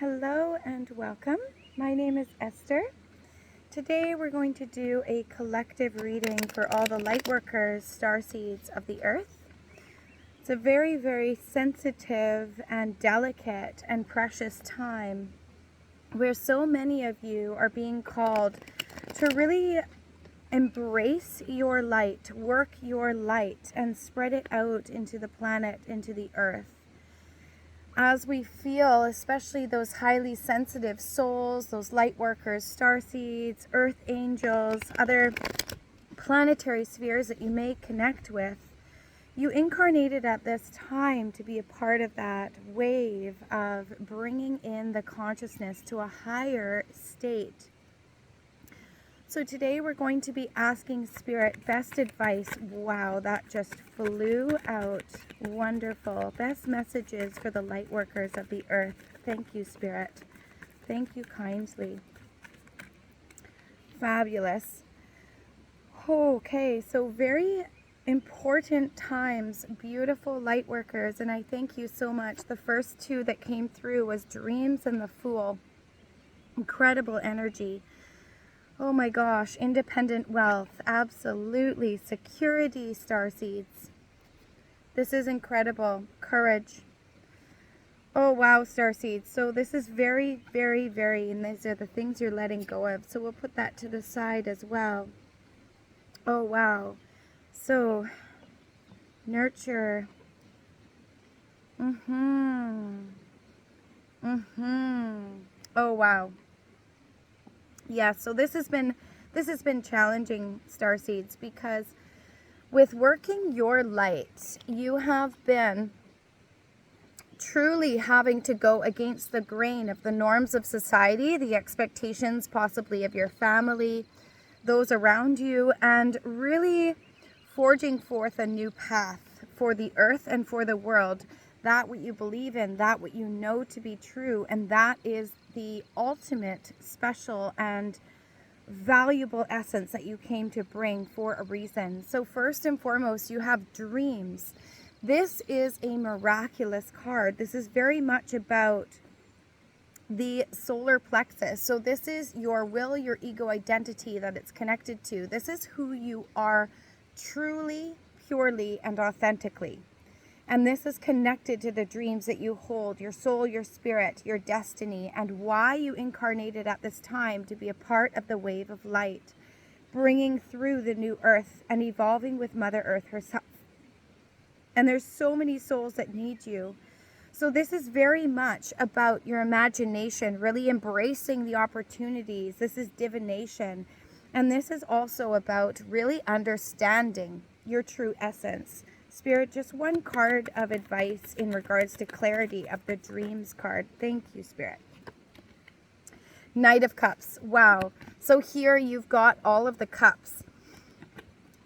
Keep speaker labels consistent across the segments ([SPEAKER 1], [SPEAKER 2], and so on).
[SPEAKER 1] Hello and welcome. My name is Esther. Today we're going to do a collective reading for all the light workers, starseeds of the earth. It's a very, very sensitive and delicate and precious time where so many of you are being called to really embrace your light, work your light, and spread it out into the planet, into the earth. As we feel, especially those highly sensitive souls, those light workers, starseeds, earth angels, other planetary spheres that you may connect with, you incarnated at this time to be a part of that wave of bringing in the consciousness to a higher state. So today we're going to be asking Spirit best advice. Wow, that just flew out. Wonderful. Best messages for the light workers of the earth. Thank you, Spirit. Thank you kindly. Fabulous. Okay, so very important times, beautiful light workers, and I thank you so much. The first two that came through was Dreams and the Fool. Incredible energy. Oh my gosh, independent wealth, absolutely. Security, starseeds. This is incredible. Courage. Oh wow, starseeds. So this is very, very, very, and these are the things you're letting go of. So we'll put that to the side as well. Oh wow. So, nurture. Oh wow. Yeah, so this has been challenging, starseeds, because with working your light, you have been truly having to go against the grain of the norms of society, the expectations possibly of your family, those around you, and really forging forth a new path for the earth and for the world. That what you believe in, that what you know to be true, and that is the ultimate special and valuable essence that you came to bring for a reason. So first and foremost, you have dreams. This is a miraculous card. This is very much about the solar plexus. So this is your will, your ego identity that it's connected to. This is who you are truly, purely, and authentically. And this is connected to the dreams that you hold, your soul, your spirit, your destiny, and why you incarnated at this time to be a part of the wave of light, bringing through the new earth and evolving with Mother Earth herself. And there's so many souls that need you. So this is very much about your imagination, really embracing the opportunities. This is divination. And this is also about really understanding your true essence. Spirit, just one card of advice in regards to clarity of the dreams card. Thank you, Spirit. Knight of Cups. Wow. So here you've got all of the cups.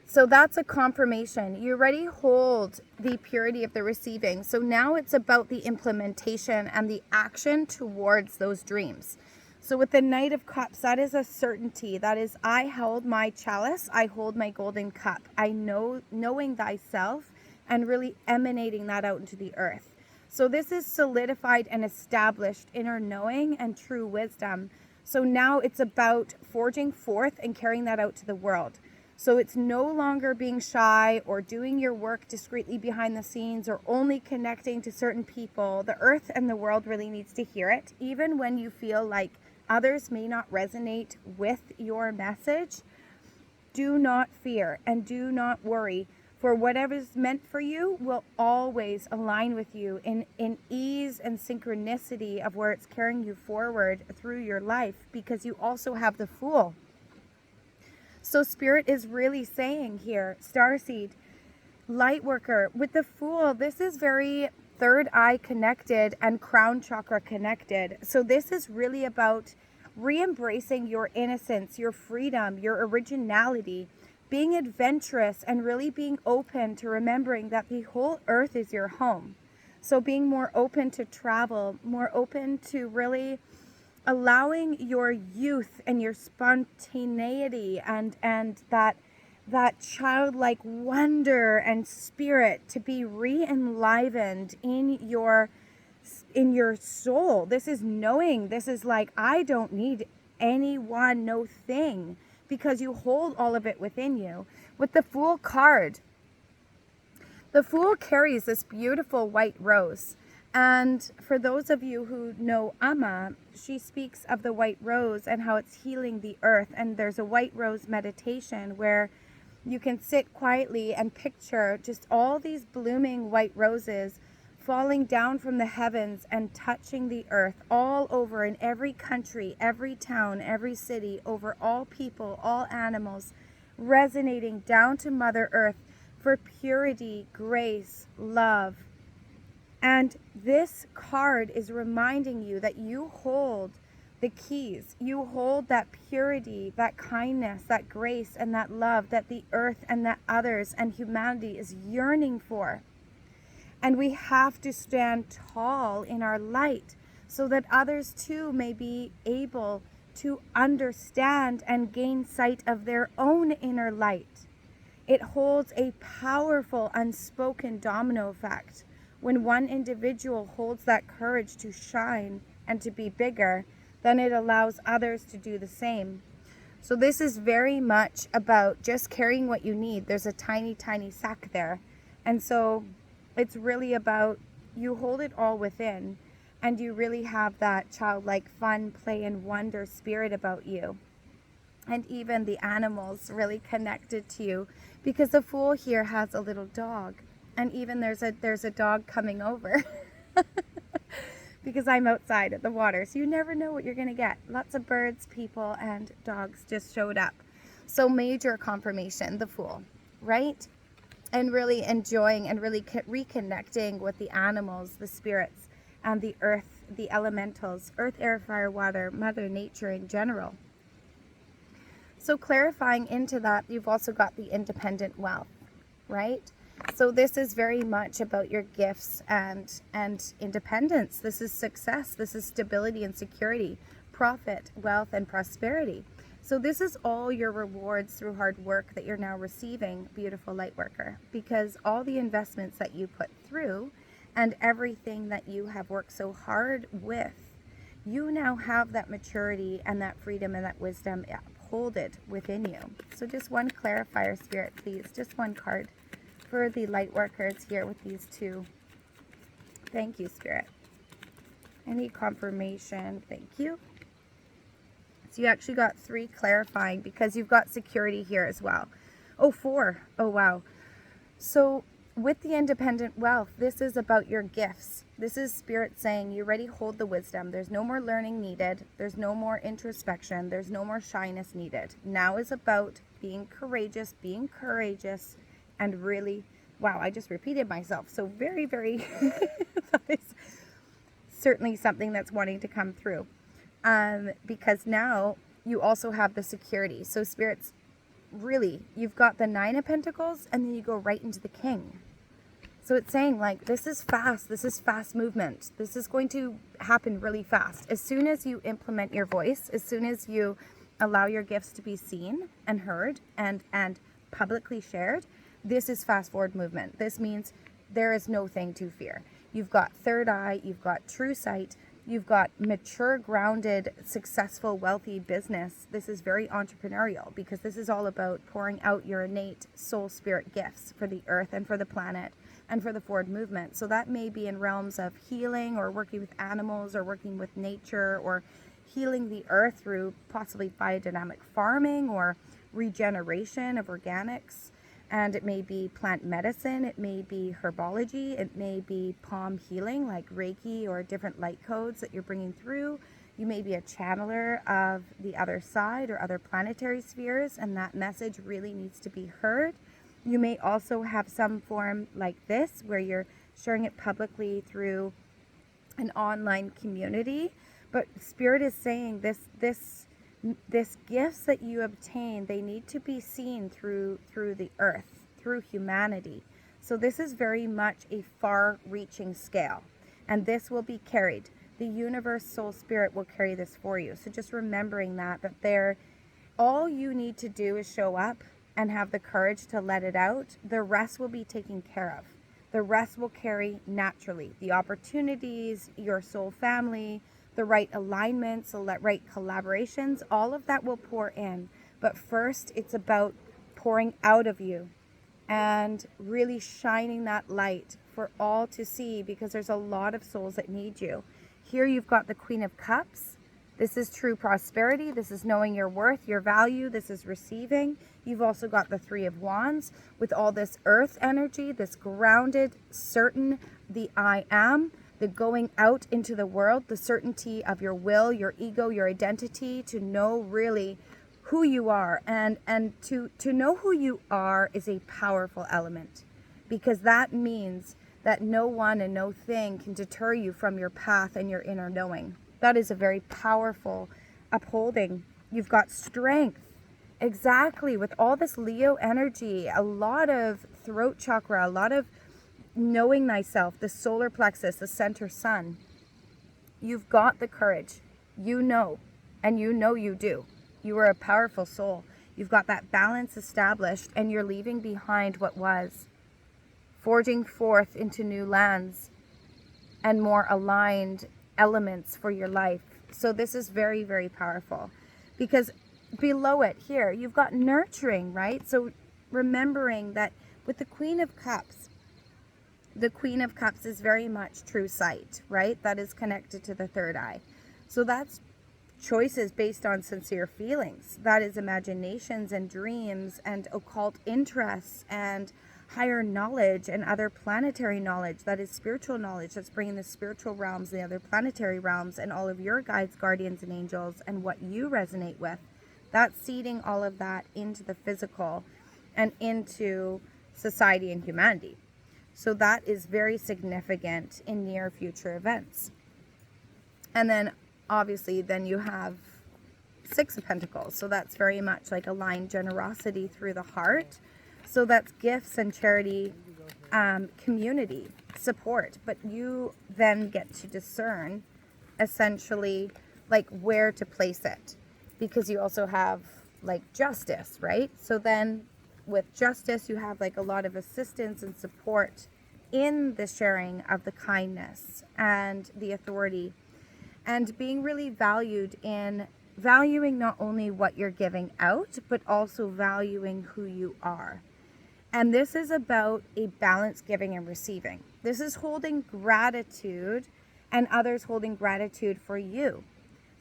[SPEAKER 1] So that's a confirmation. You already hold the purity of the receiving. So now it's about the implementation and the action towards those dreams. So with the Knight of Cups, that is a certainty. That is, I held my chalice, I hold my golden cup. I know, knowing thyself, and really emanating that out into the earth. So this is solidified and established inner knowing and true wisdom. So now it's about forging forth and carrying that out to the world. So it's no longer being shy or doing your work discreetly behind the scenes or only connecting to certain people. The earth and the world really needs to hear it, even when you feel like others may not resonate with your message. Do not fear and do not worry, for whatever is meant for you will always align with you in ease and synchronicity of where it's carrying you forward through your life, because you also have the Fool. So Spirit is really saying here, starseed, light worker, with the Fool, this is very third eye connected and crown chakra connected. So this is really about re-embracing your innocence, your freedom, your originality, being adventurous, and really being open to remembering that the whole earth is your home. So being more open to travel, more open to really allowing your youth and your spontaneity and that childlike wonder and spirit to be re-enlivened in your in your soul. This is knowing. This is like, I don't need anyone, no thing, because you hold all of it within you. With the Fool card, the Fool carries this beautiful white rose. And for those of you who know Amma, she speaks of the white rose and how it's healing the earth. And there's a white rose meditation where you can sit quietly and picture just all these blooming white roses falling down from the heavens and touching the earth all over, in every country, every town, every city, over all people, all animals, resonating down to Mother Earth for purity, grace, love. And this card is reminding you that you hold the keys. You hold that purity, that kindness, that grace, and that love that the earth and that others and humanity is yearning for. And we have to stand tall in our light so that others too may be able to understand and gain sight of their own inner light. It holds a powerful unspoken domino effect. When one individual holds that courage to shine and to be bigger, then it allows others to do the same. So this is very much about just carrying what you need. There's a tiny, tiny sack there. And so it's really about, you hold it all within, and you really have that childlike fun, play, and wonder spirit about you. And even the animals really connected to you, because the Fool here has a little dog. And even there's a dog coming over because I'm outside at the water. So you never know what you're going to get. Lots of birds, people, and dogs just showed up. So major confirmation, the Fool, right? And really enjoying and really reconnecting with the animals, the spirits, and the earth, the elementals, earth, air, fire, water, Mother Nature in general. So clarifying into that, you've also got the independent wealth, right? So this is very much about your gifts and independence. This is success. This is stability and security, profit, wealth, and prosperity. So this is all your rewards through hard work that you're now receiving, beautiful light worker, because all the investments that you put through and everything that you have worked so hard with, you now have that maturity and that freedom and that wisdom. Hold it within you. So just one clarifier, Spirit, please. Just one card for the light workers here with these two. Thank you, Spirit. Any confirmation? Thank you. So you actually got 3 clarifying, because you've got security here as well. Oh, 4. Oh, wow. So with the independent wealth, this is about your gifts. This is Spirit saying, you already hold the wisdom. There's no more learning needed. There's no more introspection. There's no more shyness needed. Now is about being courageous, and really, wow, I just repeated myself. So very, very, that is certainly something that's wanting to come through. Because now you also have the security. So Spirit's really, you've got the 9 of Pentacles, and then you go right into the King. So it's saying, like, this is fast movement. This is going to happen really fast. As soon as you implement your voice, as soon as you allow your gifts to be seen and heard and publicly shared, this is fast forward movement. This means there is no thing to fear. You've got third eye, you've got true sight, you've got mature, grounded, successful, wealthy business. This is very entrepreneurial, because this is all about pouring out your innate soul spirit gifts for the earth and for the planet and for the forward movement. So that may be in realms of healing, or working with animals, or working with nature, or healing the earth through possibly biodynamic farming or regeneration of organics. And it may be plant medicine, it may be herbology, it may be palm healing like Reiki or different light codes that you're bringing through. You may be a channeler of the other side or other planetary spheres, and that message really needs to be heard. You may also have some form like this where you're sharing it publicly through an online community. But Spirit is saying this gifts that you obtain, they need to be seen through the earth, through humanity. So this is very much a far-reaching scale, and this will be carried. The universe, soul, spirit will carry this for you. So just remembering that all you need to do is show up and have the courage to let it out. The rest will be taken care of. The rest will carry naturally. The opportunities, your soul family, the right alignments, the right collaborations, all of that will pour in. But first, it's about pouring out of you and really shining that light for all to see, because there's a lot of souls that need you. Here you've got the Queen of Cups. This is true prosperity. This is knowing your worth, your value. This is receiving. You've also got the Three of Wands with all this earth energy, this grounded, certain, the I am, the going out into the world, the certainty of your will, your ego, your identity, to know really who you are. And to know who you are is a powerful element, because that means that no one and no thing can deter you from your path and your inner knowing. That is a very powerful upholding. You've got strength. Exactly. With all this Leo energy, a lot of throat chakra, a lot of knowing thyself, the solar plexus, the center sun. You've got the courage. You know, and you know you do. You are a powerful soul. You've got that balance established, and you're leaving behind what was, forging forth into new lands and more aligned elements for your life. So this is very, very powerful, because below it here, you've got nurturing, right? So remembering that with the Queen of Cups is very much true sight, right? That is connected to the third eye. So that's choices based on sincere feelings. That is imaginations and dreams and occult interests and higher knowledge and other planetary knowledge. That is spiritual knowledge. That's bringing the spiritual realms, the other planetary realms, and all of your guides, guardians, and angels, and what you resonate with. That's seeding all of that into the physical and into society and humanity. So that is very significant in near future events. And then obviously then you have Six of Pentacles. So that's very much like aligned generosity through the heart. So that's gifts and charity, community support. But you then get to discern essentially like where to place it, because you also have like justice, right? So then with justice, you have like a lot of assistance and support in the sharing of the kindness and the authority, and being really valued in valuing not only what you're giving out, but also valuing who you are. And this is about a balanced giving and receiving. This is holding gratitude and others holding gratitude for you.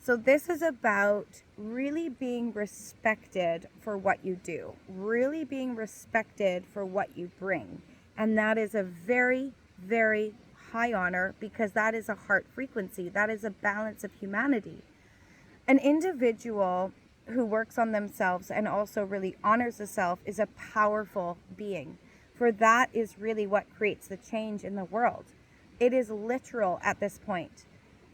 [SPEAKER 1] So this is about really being respected for what you do, really being respected for what you bring. And that is a very, very high honor, because that is a heart frequency. That is a balance of humanity. An individual who works on themselves and also really honors the self is a powerful being, for that is really what creates the change in the world. It is literal at this point.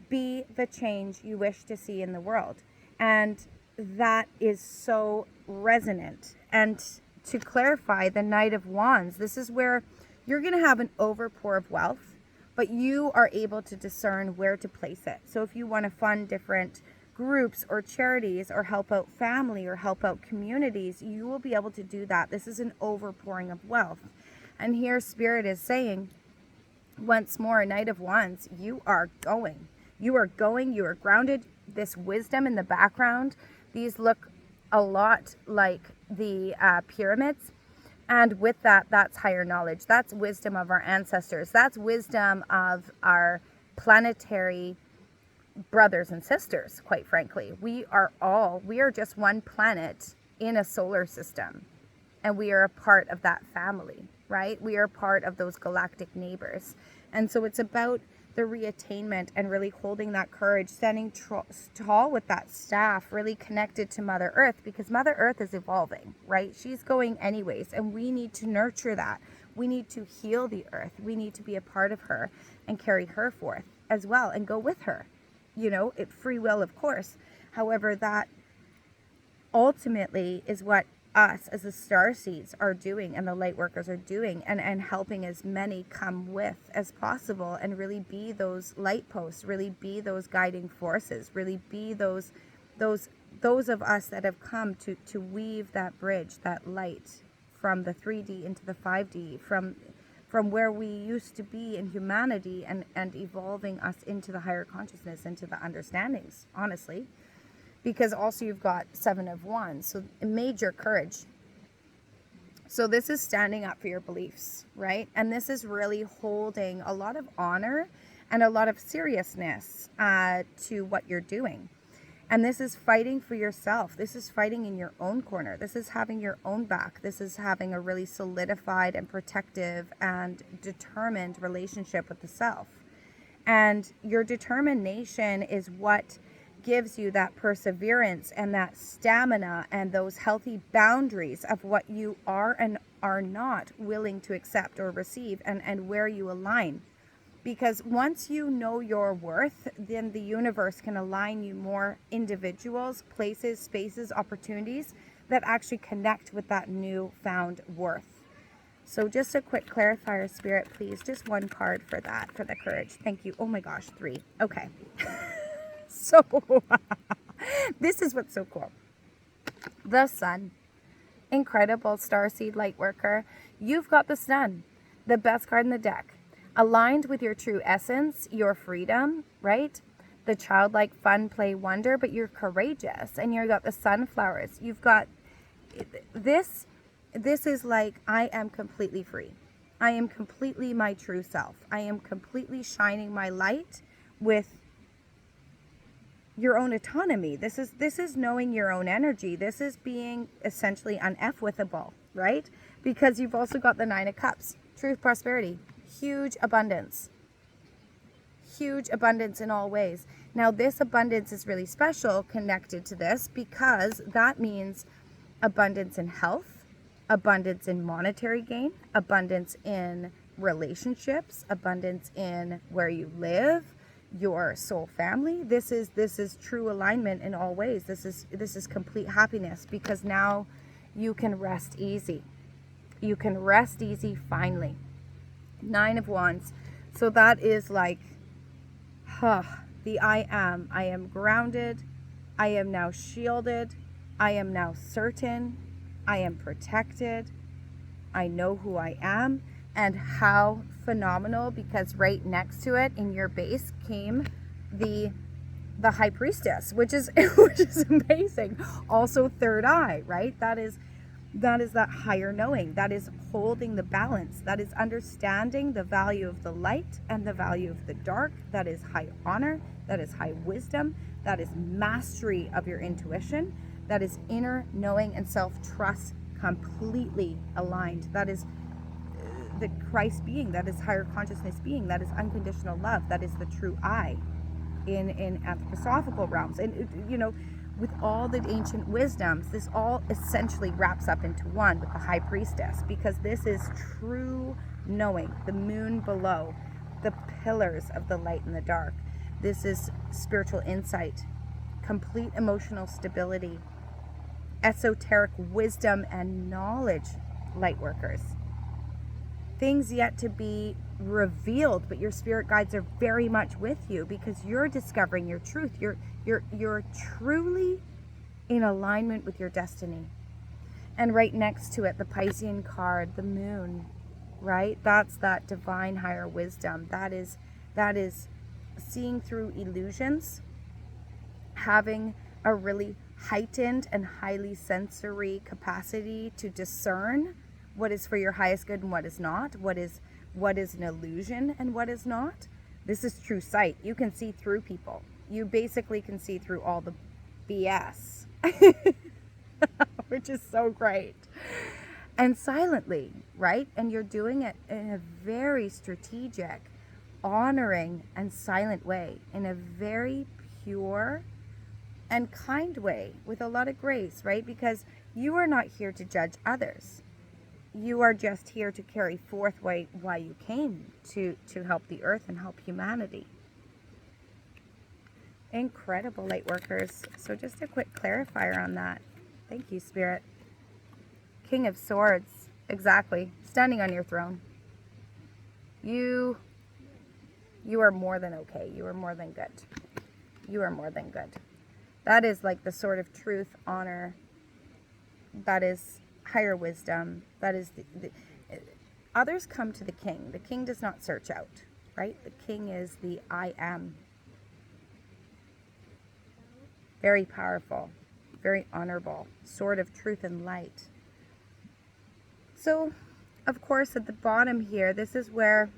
[SPEAKER 1] Be the change you wish to see in the world. And that is so resonant. And to clarify, the Knight of Wands, this is where you're going to have an overpour of wealth, but you are able to discern where to place it. So if you want to fund different groups or charities or help out family or help out communities, you will be able to do that. This is an overpouring of wealth. And here Spirit is saying, once more, Knight of Wands, you are going. You are going, you are grounded. This wisdom in the background, these look a lot like the pyramids. And with that, that's higher knowledge. That's wisdom of our ancestors. That's wisdom of our planetary brothers and sisters, quite frankly. We are just one planet in a solar system. And we are a part of that family, right? We are part of those galactic neighbors. And so it's about the reattainment and really holding that courage, standing tall with that staff, really connected to Mother Earth, because Mother Earth is evolving, right? She's going anyways, and we need to nurture that. We need to heal the earth. We need to be a part of her and carry her forth as well and go with her. You know, free will, of course. However, that ultimately is what us as the starseeds are doing and the light workers are doing, and helping as many come with as possible and really be those light posts, really be those guiding forces, really be those of us that have come to weave that bridge, that light from the 3D into the 5D, from from where we used to be in humanity, and evolving us into the higher consciousness, into the understandings, honestly. Because also you've got 7 of Wands, so major courage. So this is standing up for your beliefs, right? And this is really holding a lot of honor and a lot of seriousness to what you're doing. And this is fighting for yourself. This is fighting in your own corner. This is having your own back. This is having a really solidified and protective and determined relationship with the self. And your determination is what gives you that perseverance and that stamina and those healthy boundaries of what you are and are not willing to accept or receive, and where you align. Because once you know your worth, then the universe can align you more individuals, places, spaces, opportunities that actually connect with that newfound worth. So just a quick clarifier, Spirit, please. Just one card for that, for the courage. Thank you. Oh my gosh, 3. Okay. So this is what's so cool. The Sun. Incredible starseed light worker. You've got the Sun, the best card in the deck. Aligned with your true essence, your freedom, right? The childlike fun, play, wonder, but you're courageous. And you've got the sunflowers. You've got this. This is like, I am completely free. I am completely my true self. I am completely shining my light with your own autonomy. This is knowing your own energy. This is being essentially un-F-withable, right? Because you've also got the 9 of Cups. Truth, prosperity. Huge abundance in all ways. Now this abundance is really special connected to this, because that means abundance in health, abundance in monetary gain, abundance in relationships, abundance in where you live, your soul family. This is true alignment in all ways. This is complete happiness, because now you can rest easy. You can rest easy finally. 9 of Wands. So that is like, the I am grounded. I am now shielded. I am now certain. I am protected. I know who I am. And how phenomenal, because right next to it in your base came the High Priestess, which is amazing. Also third eye, right? That is that higher knowing. That is holding the balance. That is understanding the value of the light and the value of the dark. That is high honor. That is high wisdom. That is mastery of your intuition. That is inner knowing and self-trust completely aligned. That is the Christ being. That is higher consciousness being. That is unconditional love. That is the true I in anthroposophical realms. And, you know, with all the ancient wisdoms, this all essentially wraps up into one with the High Priestess, because this is true knowing, the moon below, the pillars of the light and the dark. This is spiritual insight, complete emotional stability, esoteric wisdom and knowledge, light workers. Things yet to be revealed, but your spirit guides are very much with you, because you're discovering your truth. You're truly in alignment with your destiny. And right next to it, the Piscean card, the moon, right? That's that divine higher wisdom. That is seeing through illusions, having a really heightened and highly sensory capacity to discern what is for your highest good and what is not, what is an illusion and what is not. This is true sight. You can see through people. You basically can see through all the BS, which is so great. And silently, right? And you're doing it in a very strategic, honoring and silent way, in a very pure and kind way, with a lot of grace, right? Because you are not here to judge others. You are just here to carry forth why you came to help the earth and help humanity. Incredible, light workers. So just a quick clarifier on that. Thank you, Spirit. King of Swords. Exactly. Standing on your throne. You are more than okay. You are more than good. You are more than good. That is like the sword of truth, honor. That is higher wisdom. That is others come to the king. The king does not search out, right? The king is the I am. Very powerful, very honorable, sword of truth and light. So, of course, at the bottom here, this is where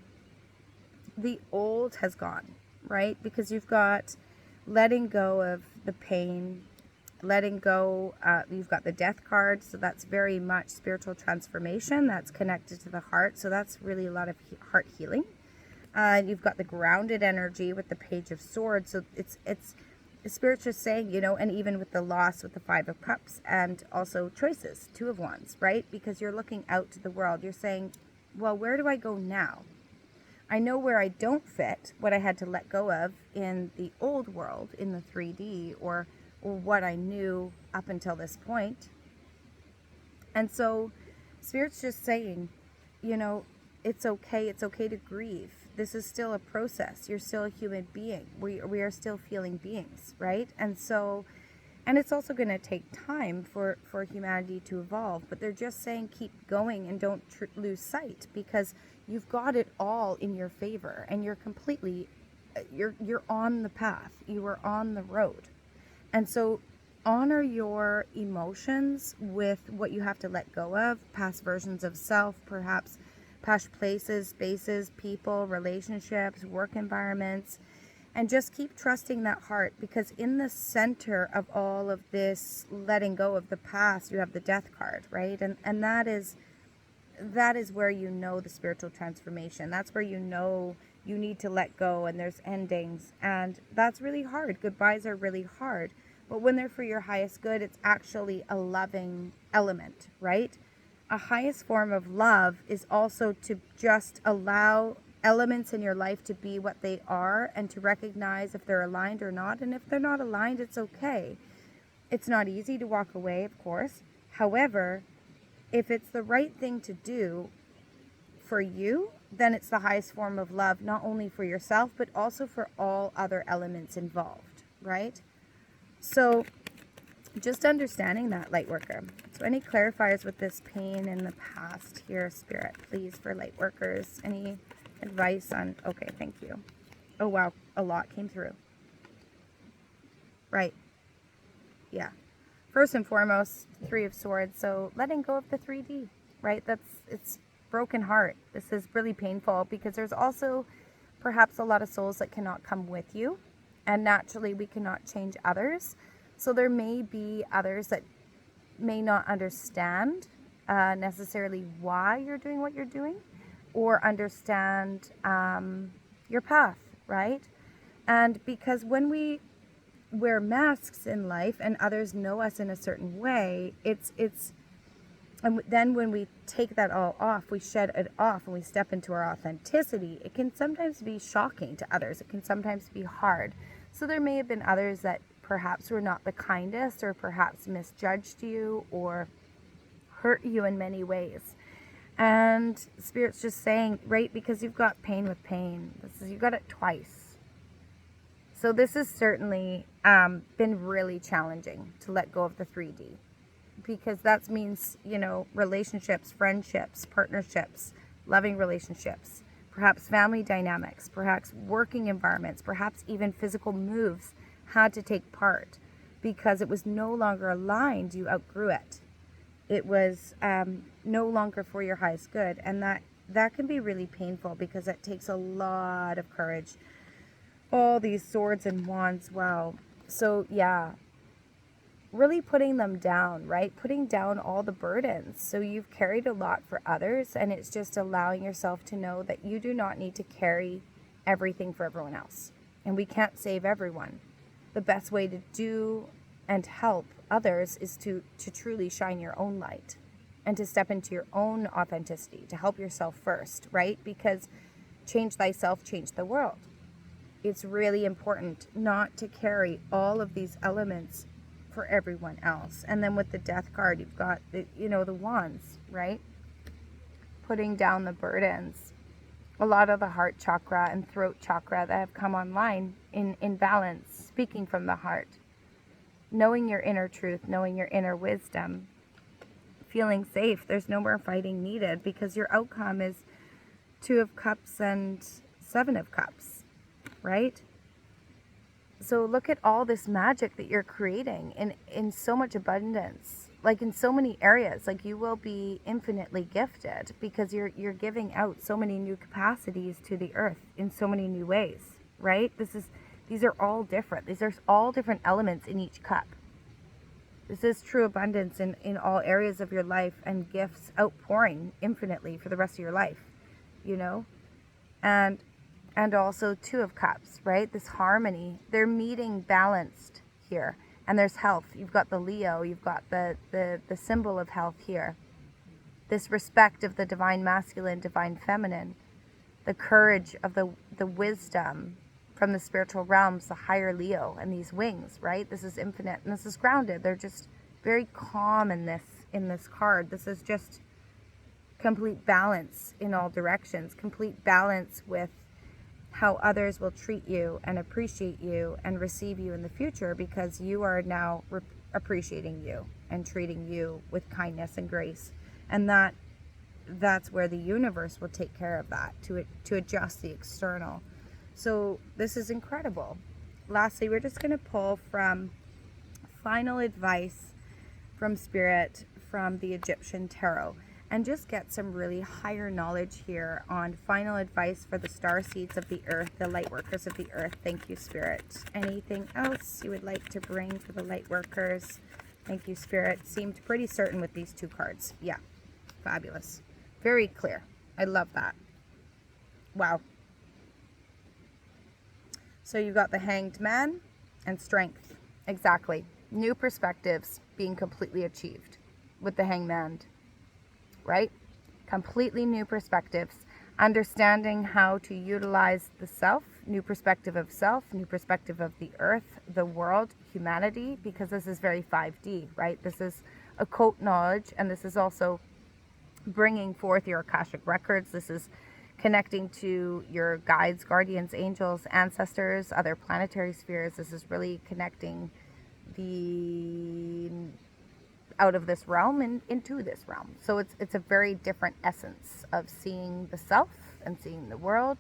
[SPEAKER 1] the old has gone, right? Because you've got letting go of the pain, letting go, you've got the death card, so that's very much spiritual transformation. That's connected to the heart, so that's really a lot of heart healing. You've got the grounded energy with the Page of Swords, so it's Spirit's just saying, you know, and even with the loss with the Five of Cups, and also choices, Two of Wands, right? Because you're looking out to the world. You're saying, well, where do I go now? I know where I don't fit, what I had to let go of in the old world, in the 3D, or what I knew up until this point. And so Spirit's just saying, you know, it's okay to grieve. This is still a process. You're still a human being. We are still feeling beings, right? And so, and it's also going to take time for humanity to evolve, but they're just saying keep going and don't lose sight, because you've got it all in your favor, and you're completely, you're on the path. You are on the road. And so honor your emotions with what you have to let go of, past versions of self, perhaps past places, spaces, people, relationships, work environments, and just keep trusting that heart, because in the center of all of this letting go of the past, you have the Death card, right? And that is where you know the spiritual transformation. That's where you know you need to let go, and there's endings, and that's really hard. Goodbyes are really hard, but when they're for your highest good, it's actually a loving element, right? A highest form of love is also to just allow elements in your life to be what they are, and to recognize if they're aligned or not. And if they're not aligned, it's okay. It's not easy to walk away, of course. However, if it's the right thing to do for you, then it's the highest form of love, not only for yourself, but also for all other elements involved, right? So just understanding that, light worker. So any clarifiers with this pain in the past here, Spirit, please, for light workers? Any advice on, okay, thank you. Oh, wow, a lot came through. Right. Yeah. First and foremost, Three of Swords. So letting go of the 3D, right? It's broken heart. This is really painful, because there's also perhaps a lot of souls that cannot come with you, and naturally we cannot change others. So there may be others that may not understand necessarily why you're doing what you're doing, or understand your path, right? And because when we wear masks in life and others know us in a certain way, and then when we take that all off, we shed it off and we step into our authenticity, it can sometimes be shocking to others. It can sometimes be hard. So there may have been others that perhaps were not the kindest, or perhaps misjudged you or hurt you in many ways. And Spirit's just saying, right, because you've got pain with pain. You've got it twice. So this has certainly been really challenging to let go of the 3D, because that means, you know, relationships, friendships, partnerships, loving relationships, perhaps family dynamics, perhaps working environments, perhaps even physical moves had to take part because it was no longer aligned. You outgrew it. It was no longer for your highest good, and that can be really painful, because it takes a lot of courage. All these swords and wands, wow. So yeah, really putting them down, right? Putting down all the burdens. So you've carried a lot for others, and it's just allowing yourself to know that you do not need to carry everything for everyone else, and we can't save everyone. The best way to do and help others is to truly shine your own light, and to step into your own authenticity, to help yourself first, right? Because change thyself, change the world. It's really important not to carry all of these elements for everyone else. And then with the Death card, you've got the wands, right? Putting down the burdens. A lot of the heart chakra and throat chakra that have come online in balance, speaking from the heart, knowing your inner truth, knowing your inner wisdom, feeling safe. There's no more fighting needed because your outcome is 2 of Cups and 7 of Cups, right? So look at all this magic that you're creating in so much abundance, like in so many areas. Like you will be infinitely gifted because you're giving out so many new capacities to the earth in so many new ways, right? These are all different. These are all different elements in each cup. This is true abundance in all areas of your life, and gifts outpouring infinitely for the rest of your life, you know? And also 2 of Cups, right? This harmony. They're meeting balanced here. And there's health. You've got the Leo. You've got the symbol of health here. This respect of the divine masculine, divine feminine. The courage of the wisdom from the spiritual realms, the higher Leo, and these wings, right? This is infinite and this is grounded. They're just very calm in this card. This is just complete balance in all directions, complete balance with how others will treat you and appreciate you and receive you in the future, because you are now appreciating you and treating you with kindness and grace. And that's where the universe will take care of that, to adjust the external. So this is incredible. Lastly, we're just going to pull from final advice from Spirit from the Egyptian Tarot, and just get some really higher knowledge here on final advice for the star seeds of the earth, the light workers of the earth. Thank you, Spirit. Anything else you would like to bring for the light workers? Thank you, Spirit. Seemed pretty certain with these 2 cards. Yeah, fabulous. Very clear. I love that. Wow. So you've got the Hanged Man and strength. Exactly. New perspectives being completely achieved with the Hanged Man, right? Completely new perspectives. Understanding how to utilize the self, new perspective of self, new perspective of the earth, the world, humanity, because this is very 5D, right? This is occult knowledge, and this is also bringing forth your Akashic records. This is connecting to your guides, guardians, angels, ancestors, other planetary spheres. This is really connecting the out of this realm and into this realm. So it's a very different essence of seeing the self and seeing the world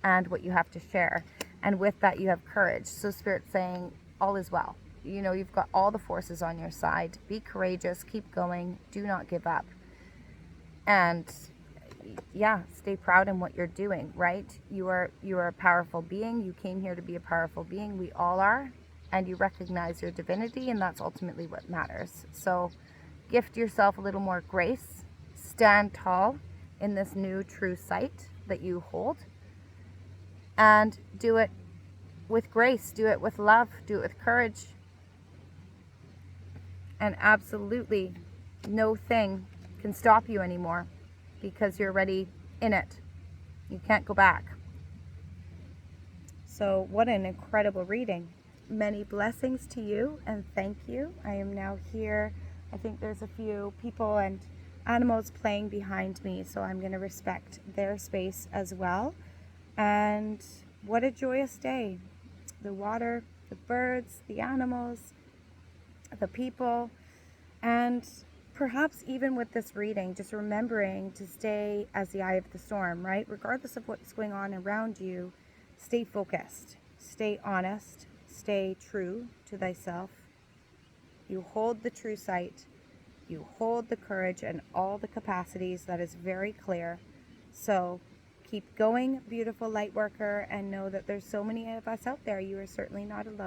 [SPEAKER 1] and what you have to share. And with that, you have courage. So Spirit's saying all is well. You know, you've got all the forces on your side. Be courageous, keep going, do not give up. And yeah, stay proud in what you're doing, right? You are a powerful being. You came here to be a powerful being. We all are. And you recognize your divinity, and that's ultimately what matters. So gift yourself a little more grace. Stand tall in this new true sight that you hold. And do it with grace. Do it with love. Do it with courage. And absolutely no thing can stop you anymore, because you're already in it. You can't go back. So what an incredible reading. Many blessings to you, and thank you. I am now here. I think there's a few people and animals playing behind me, so I'm going to respect their space as well. And what a joyous day. The water, the birds, the animals, the people, and perhaps even with this reading, just remembering to stay as the eye of the storm, right? Regardless of what's going on around you, stay focused, stay honest, stay true to thyself. You hold the true sight, you hold the courage and all the capacities. That is very clear. So keep going, beautiful light worker, and know that there's so many of us out there. You are certainly not alone.